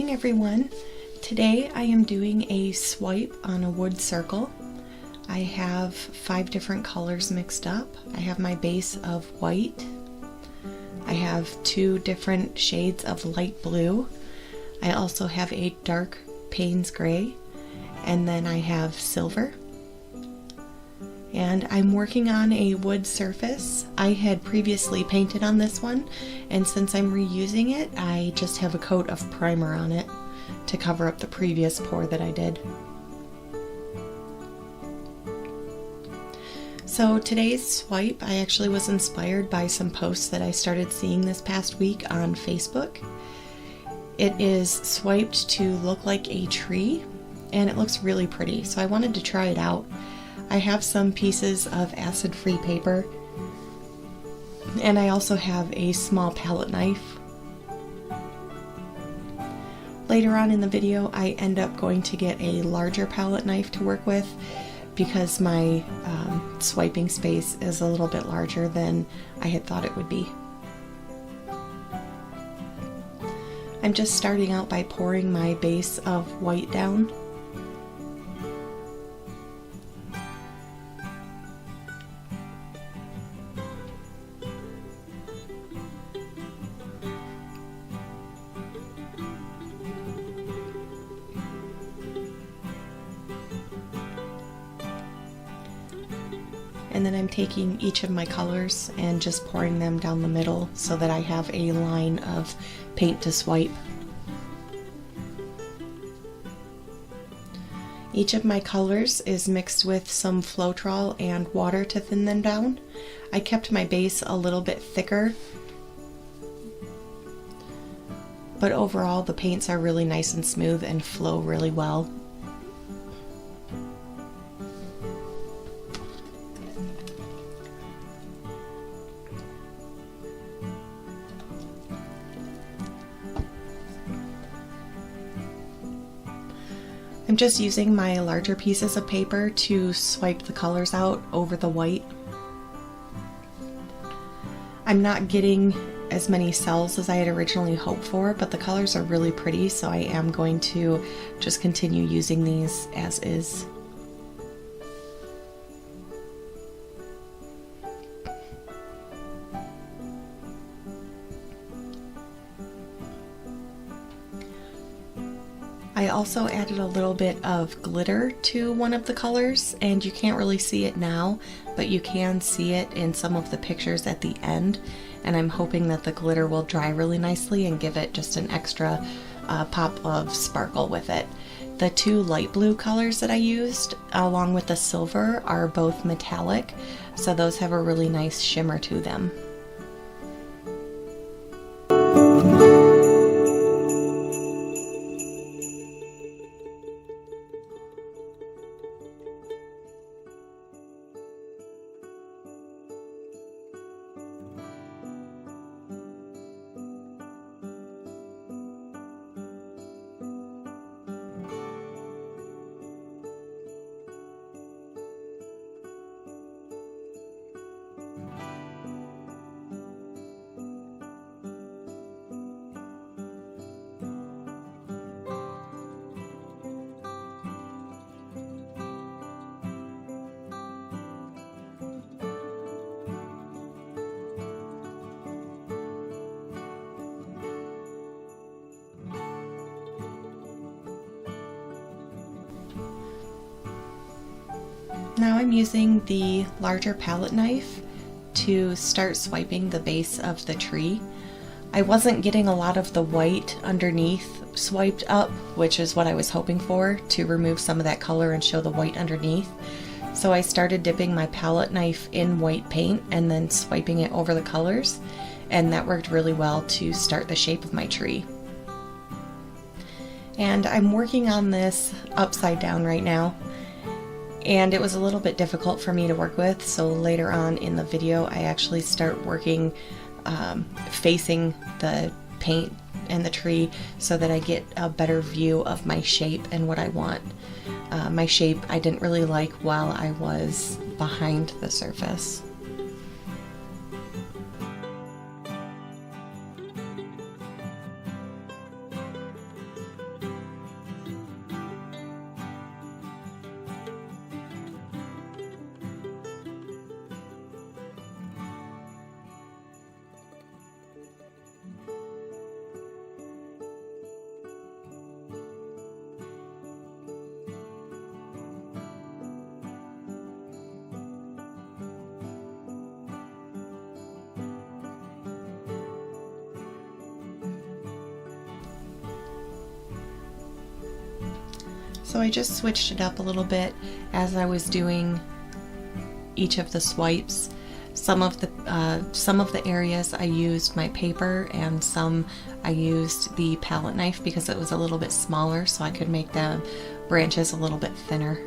Hey everyone, today I am doing a swipe on a wood circle. I have 5 different colors mixed up. I have my base of white. I have 2 different shades of light blue. I also have a dark Payne's gray, and then I have silver. And I'm working on a wood surface. I had previously painted on this one, and since I'm reusing it, I just have a coat of primer on it to cover up the previous pour that I did. So today's swipe, I actually was inspired by some posts that I started seeing this past week on Facebook. It is swiped to look like a tree, and it looks really pretty, so I wanted to try it out. I have some pieces of acid-free paper, and I also have a small palette knife. Later on in the video, I end up going to get a larger palette knife to work with because my swiping space is a little bit larger than I had thought it would be. I'm just starting out by pouring my base of white down. And then I'm taking each of my colors and just pouring them down the middle so that I have a line of paint to swipe. Each of my colors is mixed with some Floetrol and water to thin them down. I kept my base a little bit thicker, but overall the paints are really nice and smooth and flow really well. I'm just using my larger pieces of paper to swipe the colors out over the white. I'm not getting as many cells as I had originally hoped for, but the colors are really pretty, so I am going to just continue using these as is. I also added a little bit of glitter to one of the colors, and you can't really see it now, but you can see it in some of the pictures at the end, and I'm hoping that the glitter will dry really nicely and give it just an extra pop of sparkle with it. The 2 light blue colors that I used, along with the silver, are both metallic, so those have a really nice shimmer to them. Now I'm using the larger palette knife to start swiping the base of the tree. I wasn't getting a lot of the white underneath swiped up, which is what I was hoping for, to remove some of that color and show the white underneath. So I started dipping my palette knife in white paint and then swiping it over the colors, and that worked really well to start the shape of my tree. And I'm working on this upside down right now, and it was a little bit difficult for me to work with, so later on in the video I actually start working facing the paint and the tree so that I get a better view of my shape and what I want. My shape I didn't really like while I was behind the surface. So I just switched it up a little bit as I was doing each of the swipes. Some of the areas I used my paper, and some I used the palette knife because it was a little bit smaller, so I could make the branches a little bit thinner.